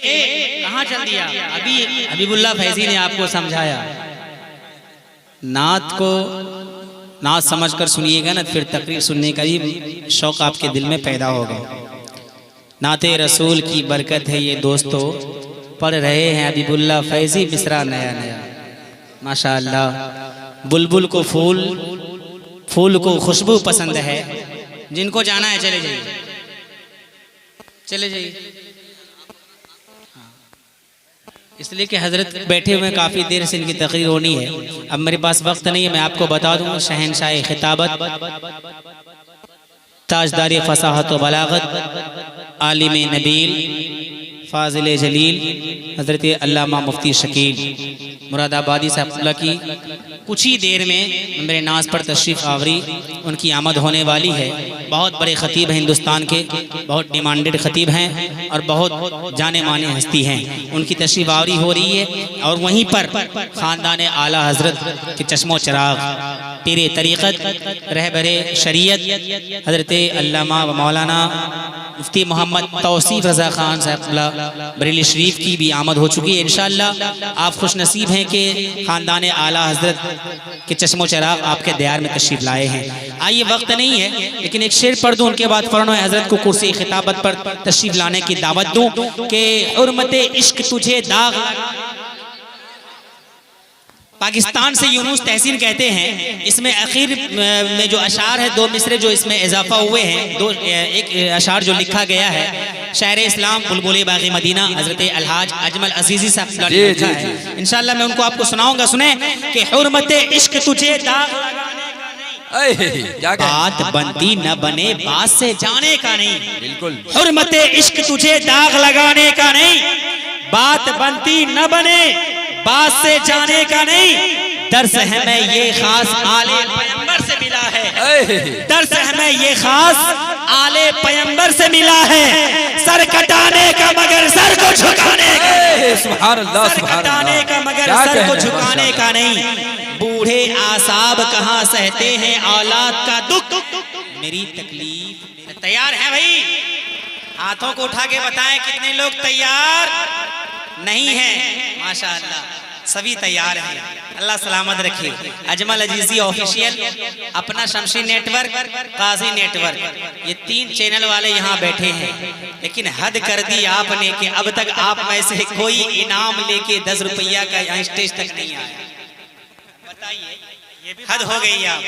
कहाँ चल दिया? अभी हबीबुल्लाह फैजी ने आपको समझाया, नात को नात समझकर सुनिएगा ना, फिर तकरीर सुनने का भी शौक आपके दिल में पैदा होगा। नाते रसूल की बरकत है ये दोस्तों, पढ़ रहे हैं हबीबुल्लाह फैजी मिसरा नया नया। माशाअल्लाह, बुलबुल को फूल, फूल को खुशबू पसंद है। जिनको जाना है चले जाइए, चले जाइए। इसलिए कि हजरत बैठे हुए काफ़ी देर से इनकी तकरीर होनी है। अब मेरे पास वक्त नहीं है, मैं आपको बता दूं शहनशाह खिताबत, ताजदार फसाहत व बलागत, आलिम नबील, फाजिल जलील हजरत अल्लामा मुफ्ती शकील मुरादाबादी साहब की कुछ ही देर में मेरे नाज पर तशरीफ़ आवरी, उनकी आमद होने वाली है। बहुत बड़े ख़तीब हैं हिंदुस्तान के, बहुत डिमांडेड ख़तीब हैं और बहुत जाने माने हस्ती हैं। उनकी तशरीफ़ आवरी हो रही है और वहीं पर ख़ानदान आला हज़रत के चश्मो चराग, पीरे तरीक़त, रहबरे शरीयत हज़रत अल्लामा व मौलाना मुफ्ती मोहम्मद तौसीफ़ रज़ा ख़ान साहब बरेली शरीफ की भी आमद हो चुकी है। इंशाअल्लाह आप खुश नसीब हैं कि ख़ानदान आला हज़रत के चश्मो चराग आपके दयार में तशरीफ़ लाए हैं। आइए, वक्त नहीं है लेकिन एक शेर पढ़ दूँ, उनके बाद फ़ौरन हज़रत को कुर्सी खिताबत पर तशरीफ़ लाने की दावत दूँ कि हुर्मते इश्क तुझे दाग। पाकिस्तान से यूनुस तहसीन कहते हैं, इसमें आखिर में जो अशार है, दो मिसरे जो इसमें इजाफा हुए हैं, दो एक अशार जो लिखा गया है, शायर इस्लाम बुलबुल बाग़ी मदीना हज़रत अलहाज अजमल अजीज़ी साहब ने लिखा है। इंशाअल्लाह मैं उनको आपको सुनाऊंगा। सुने कि हुर्मते इश्क तुझे दाग, बात बनती न बने बात से जाने का नहीं। बिल्कुल, हुर्मते इश्क तुझे दाग लगाने का नहीं, बात बनती न बने बात से जाने का नहीं। दर्स हमें ये खास आले पैगंबर से मिला है, दर्स हमें ये खास आले पैगंबर से मिला है। सर कटाने का मगर सर को झुकाने का, सुभान अल्लाह, सर कटाने का मगर सर को झुकाने का नहीं। बूढ़े आसाब कहाँ सहते हैं औलाद का दुख, मेरी तकलीफ। तैयार है भाई? हाथों को उठा के बताएं कितने लोग तैयार नहीं है। माशाअल्लाह, सभी तैयार हैं। अल्लाह सलामत रखे। अजमल अजीज़ी ऑफिशियल, अपना शमशी नेटवर्क, काजी नेटवर्क, ये 3 चैनल वाले यहाँ बैठे हैं। लेकिन हद कर दी आपने कि अब तक आप में से कोई इनाम लेके 10 रुपया का यहाँ स्टेज तक नहीं आया। बताइए, हद हो गई आप।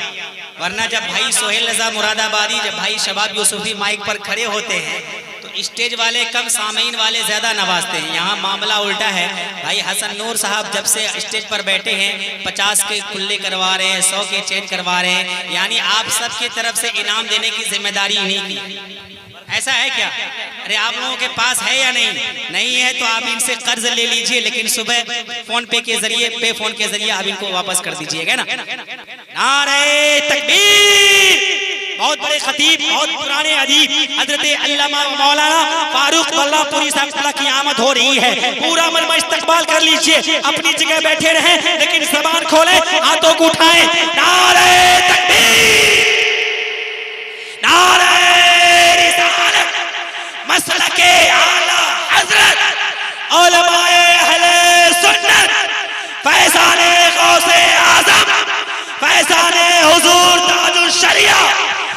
वरना जब भाई सोहेल रजा मुरादाबादी, जब भाई शबाब यूसुफी माइक पर खड़े होते हैं तो स्टेज वाले कम, सामीन वाले ज्यादा नवाजते हैं। यहाँ मामला उल्टा है। भाई हसन नूर साहब जब से स्टेज पर बैठे हैं 50 के कुल्ले करवा रहे हैं, 100 के चेंज करवा रहे हैं। यानी आप सबकी तरफ से इनाम देने की जिम्मेदारी इन्हीं की। ऐसा है क्या? अरे आप लोगों के पास है या नहीं? नहीं है तो आप इनसे कर्ज ले लीजिए, लेकिन सुबह फोन पे के जरिए, पे फोन के जरिए आप इनको वापस कर दीजिएगा ना। नारे तकबीर! बहुत बड़े खतीब, बहुत पुराने अदीब हजरत अल्लामा मौलाना फारूक बल्लापुरी साहब की आमद हो रही है। पूरा मरमा इस्तकबाल कर लीजिए, अपनी जगह बैठे रहें लेकिन ज़बान खोलें, हाथों को उठाएं। नारे तकबीर! नारे रिसालत, मसलके आला हजरत उलमाए अहले सुन्नत, फैज़ाने गौसे आज़म, फैज़ाने हुजूर ताजुल शरिया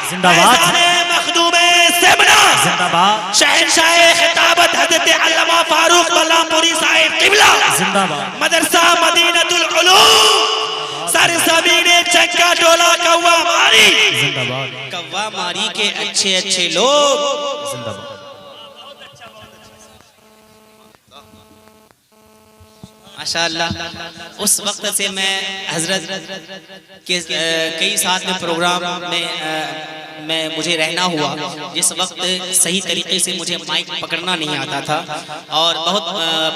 जिंदाबाद, मखदूमे सिमना जिंदाबाद, शहनशाह खिताबत हज़रत अल्लामा फारूक बल्लापुरी साहिब क़िबला जिंदाबाद, मदरसा मदीनतुल उलूम, सरज़मीने चक्का टोला कौवा मारी जिंदाबाद, कौवा मारी के अच्छे अच्छे लोग जिंदाबाद। माशाअल्लाह, उस वक्त से मैं हजरत के कई साथ में प्रोग्राम में मुझे रहना हुआ, जिस वक्त सही तरीके से मुझे माइक पकड़ना नहीं आता था। और बहुत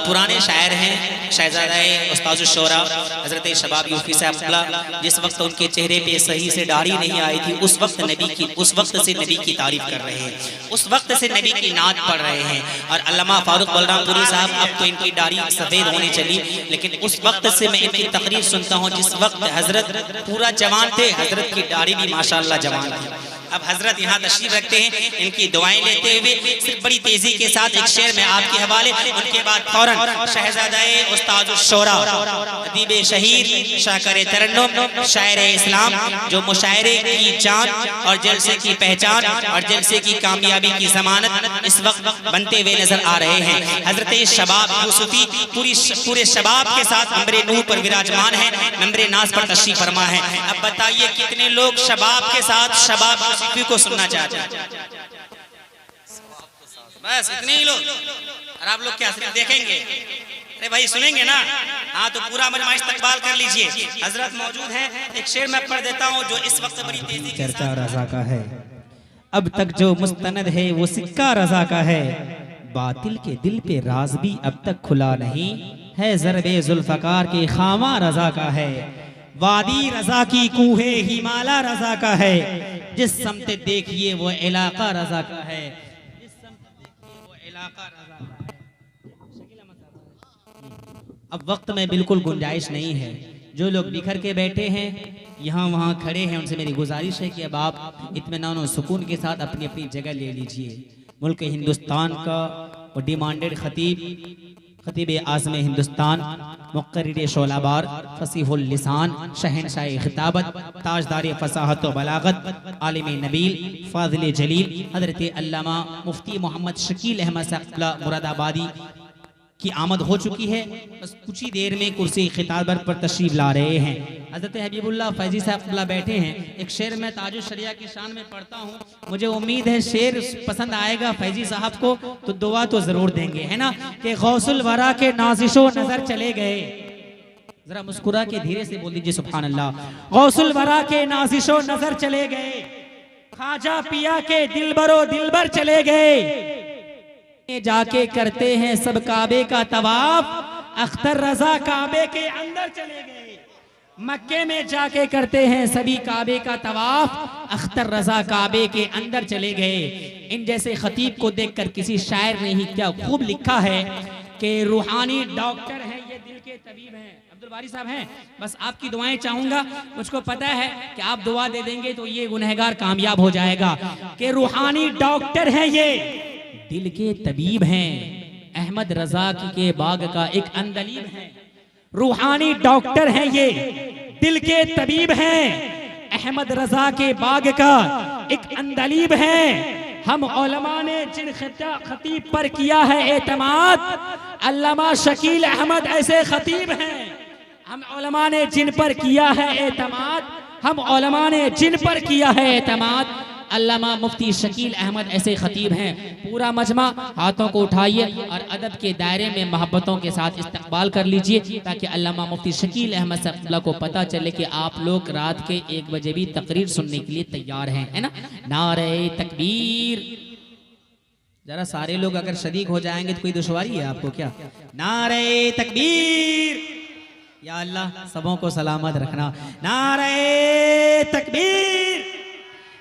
पुराने शायर हैं, शहजादा उस्ताद शोरा हजरत शबाब यूसुफी साहब, जिस वक्त उनके चेहरे पे सही से दाढ़ी नहीं आई थी, उस वक्त से नबी की तारीफ कर रहे हैं, उस वक्त से नबी की नात पढ़ रहे हैं। और अल्लामा फारूक बलरामपुरी साहब, अब तो इनकी दाढ़ी सफ़ेद होने चली, लेकिन उस वक्त से मैं इनकी तकरीर सुनता हूँ जिस वक्त हजरत पूरा जवान थे। हजरत की दाढ़ी भी माशाअल्लाह जवान थी। अब हजरत यहाँ तशरीफ रखते हैं, इनकी दुआएं लेते हुए सिर्फ बड़ी तेजी के साथ एक शेर में आपके हवाले, उनके बाद फौरन शहजादाए उस्ताद शोरा अदीब शहीद शाकर तरन्नुम शायर इस्लाम जो मुशायरे की जान और जलसे की पहचान और जलसे की कामयाबी की जमानत इस वक्त बनते हुए नजर आ रहे हैं। हजरत शबाब यूसुफी पूरे शबाब के साथ मंबरे नूह पर विराजमान है, मंबरे नाज पर तशरीफ फरमा है। अब बताइए कितने लोग शबाब के साथ शबाब यूसुफी को सुनना चाहते हैं? बस इतने ही लोग। और आप लोग क्या सिर्फ देखेंगे? अरे भाई सुनेंगे ना? हाँ तो पूरा मजमा इस्तकबाल कर लीजिए। हजरत मौजूद हैं, एक शेर मैं पढ़ देता हूँ जो इस वक्त बड़ी तेजी चर्चा रजा का है। अब तक जो मुस्तनद है वो सिक्का रजा का है, बातिल के दिल पे राज भी अब तक खुला नहीं है, ज़रबे जुल्फ़कार के खामा रजा का है। वादी रजा की कूहे हिमाला रजा का है, जिस समत देखिए वो इलाका रजा का है, जिस समत देखिए वो इलाका रजा का है। अब वक्त में बिल्कुल गुंजाइश नहीं है। जो लोग बिखर के बैठे हैं यहाँ वहाँ खड़े हैं, उनसे मेरी गुजारिश है कि अब आप इत्मीनान और सुकून के साथ अपनी अपनी जगह ले लीजिए। मुल्क हिंदुस्तान का वो डिमांडेड खतीब आज़म हिंदुस्तान, मुक़र्रिर शोलाबार, फसीहुल लिसान, शहनशाह खिताबत, ताजदार फसाहत व बलागत, आलिम नबील, फाज़िल जलील हज़रत अल्लामा मुफ्ती मोहम्मद शकील अहमद साहब मुरादाबादी की आमद हो चुकी है। बस कुछ ही देर में कुर्सी खिताबत पर तशरीफ ला रहे हैं। हज़रत हबीबुल्लाह फैजी साहब बैठे हैं। एक शेर मैं ताजुश शरिया की शान में पढ़ता हूँ, मुझे उम्मीद है शेर पसंद आएगा फैजी साहब को, तो दुआ तो जरूर देंगे, है ना? कि गौसुल वरा के नाज़िशो नजर चले गए, जरा मुस्कुरा के धीरे से बोल दीजिए सुभान अल्लाह। गौसुल वरा के नाज़िशो नजर चले गए, ख्वाजा पिया के दिलबरो दिलबर चले गए, जाके करते हैं सब काबे का तवाफ, अख्तर रजा काबे के अंदर चले गए। मक्के में जाके करते हैं सभी काबे का तवाफ, अख्तर रजा काबे के अंदर चले गए। इन जैसे खतीब को देखकर किसी शायर ने ही क्या खूब लिखा है कि रूहानी डॉक्टर हैं, ये दिल के तबीब हैं। अब्दुल बारी साहब हैं, बस आपकी दुआएं चाहूंगा। मुझको पता है कि आप दुआ दे देंगे तो ये गुनहगार कामयाब हो जाएगा। कि रूहानी डॉक्टर हैं, ये दिल के तबीब हैं, अहमद रजा के बाग का एक अंदलीब है। रूहानी डॉक्टर हैं, ये दिल के तबीब हैं, अहमद रजा के बाग का एक अंदलीब है। हम उलमा ने जिन खतीब पर किया है एतमाद, अल्लामा शकील अहमद ऐसे खतीब हैं। हम उलमा ने जिन पर किया है एतमाद, हम उलमा ने जिन पर किया है एतमाद, अल्लामा मुफ्ती शकील अहमद ऐसे खतीब हैं। पूरा मजमा हाथों को उठाइए और अदब के दायरे में मोहब्बतों के साथ इस्तकबाल कर लीजिए, ताकि अल्लामा मुफ्ती शकील अहमद साहब को पता चले कि आप लोग रात के 1 बजे भी तकरीर सुनने के लिए तैयार हैं, है ना? नारे तकबीर। जरा सारे लोग अगर शरीक हो जाएंगे तो कोई दुश्वारी है आपको क्या? नारे तकबीर। या अल्लाह सबों को सलामत रखना। नारे तकबीर,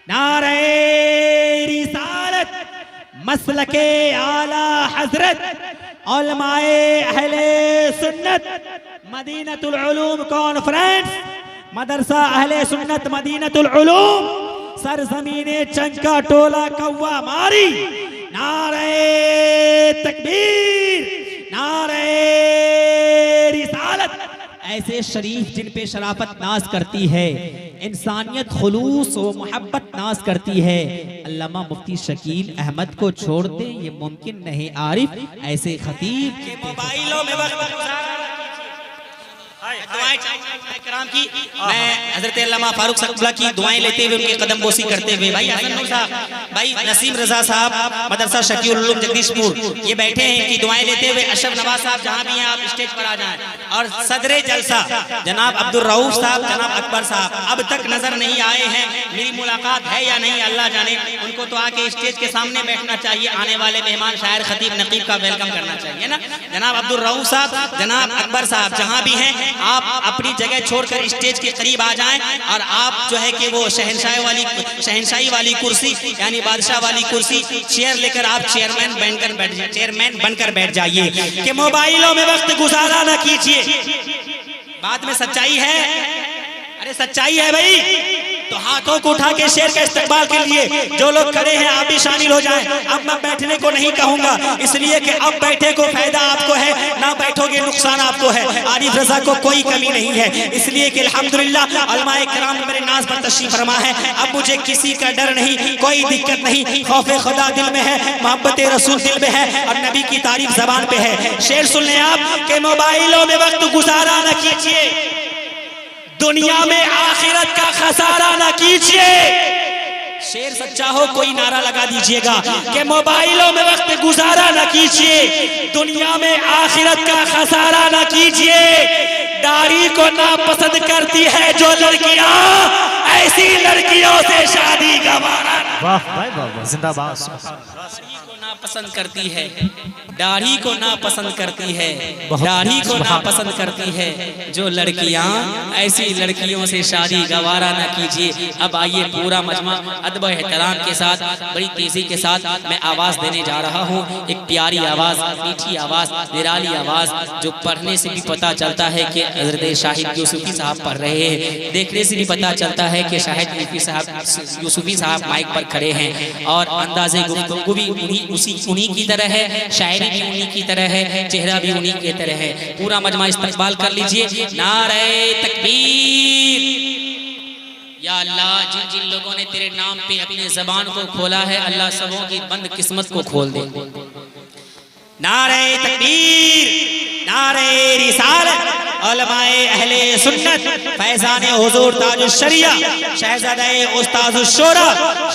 नारे रिसालत, मसलके आला हजरत, उलमाए अहले सुन्नत, मदीनतुल उलूम कॉन्फ्रेंस, मदरसा अहले सुन्नत मदीनतुल उलूम, सरजमीने चंका टोला कौवा मारी। नारे तकबीर, नारे रिसालत। ऐसे शरीफ जिन पे शराफत नाज करती है, इंसानियत खुलूस व मोहब्बत नाज करती है, अल्लामा मुफ्ती शकील अहमद को छोड़ते ये मुमकिन नहीं। आरिफ ऐसे खतीब के मोबाइलों में कराम की मैं हजरत अल्लामा फारूक साहब की दुआएं लेते हुए उनके कदम बोसी करते हुए भाई हसन नूर साहब, भाई नसीम रजा साहब मदरसा शकीउल उलूम जगदीशपुर, ये बैठे हैं कि दुआएं लेते हुए अशरफ नवाज साहब जहां भी हैं आप स्टेज पर आ जाएं। और सदरे जलसा जनाब अब्दुल रऊफ साहब, जनाब अकबर साहब अब तक नजर नहीं आए हैं, मेरी मुलाकात है या नहीं अल्लाह जाने। उनको तो आके स्टेज के सामने बैठना चाहिए, आने वाले मेहमान शायर खतीब नकीब का वेलकम करना चाहिए ना। जनाब अब्दुल रऊफ साहब, जनाब अकबर साहब जहां भी हैं आप अपनी जगह छोड़कर स्टेज के करीब आ जाएं और आप जो है कि वो शहनशाही वाली कुर्सी यानी बादशाह वाली कुर्सी चेयर लेकर आप चेयरमैन बनकर बैठ जाइए कि मोबाइलों में वक्त गुजारा ना कीजिए। बात में सच्चाई है, अरे सच्चाई है भाई, तो हाथों को उठा के शेर के इस्तकबाल के लिए जो लोग खड़े हैं आप भी शामिल हो जाएं। अब मैं बैठने को नहीं कहूंगा, इसलिए कि अब बैठे को फायदा आपको है, ना बैठोगे नुकसान आपको है। आरिफ रजा को कोई कमी नहीं है, इसलिए कि अल्हम्दुलिल्लाह उलमाए किराम मेरे नाज पर तशरीफ फरमा है। अब मुझे किसी का डर नहीं, कोई दिक्कत नहीं, खौफे खुदा दिल में है, मोहब्बत रसूल दिल में है और नबी की तारीफ जबान पे है। शेर सुन लें आप के मोबाइलों में वक्त गुजारा न कीजिए, दुनिया में आखिरत का खसारा न कीजिए। शेर सच्चा हो कोई नारा लगा दीजिएगा कि मोबाइलों में वक्त गुजारा न कीजिए, दुनिया में आखिरत का खसारा न कीजिए। दाढ़ी को नापसंद करती है जो लड़कियां, ऐसी लड़कियों से शादी गवारा। वाह भाई वाह, जिंदाबाद। पसंद करती है, दाढ़ी को नापसंद करती है, दाढ़ी को नापसंद करती है जो लड़कियां, ऐसी लड़कियों से शादी गवारा न कीजिए। अब आइए पूरा मजमा अदब एहतराम के साथ बड़ी तेजी के साथ मैं आवाज देने जा रहा हूँ। एक प्यारी आवाज, मीठी आवाज, निराली आवाज, जो पढ़ने से भी पता चलता है कि हजरत शाहिद यूसुफी साहब पढ़ रहे हैं, देखने से भी पता चलता है कि शाहिद यूसुफी साहब माइक पर खड़े हैं और अंदाज़े गुफ्तगू भी उन्हीं की तरह है, शायरी भी उन्हीं की तरह है, चेहरा भी उन्हीं की तरह है। पूरा मजमा इस्तकबाल कर लीजिए। नारे तकबीर। या अल्लाह, जिन जिन लोगों ने तेरे नाम पे अपने ज़बान को खोला है, अल्लाह सबों की बंद किस्मत को खोल दे। नारे तकबीर, नारे रिसालत, उलमाए अहले सुन्नत, फैज़ाने हुजूर ताजुश शरिया, शहज़ादे उस्ताजुश शोरा,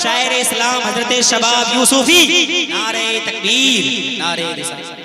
शायर इस्लाम हज़रत शबाब यूसुफी। नारे तकबीर, नारे रिसालत।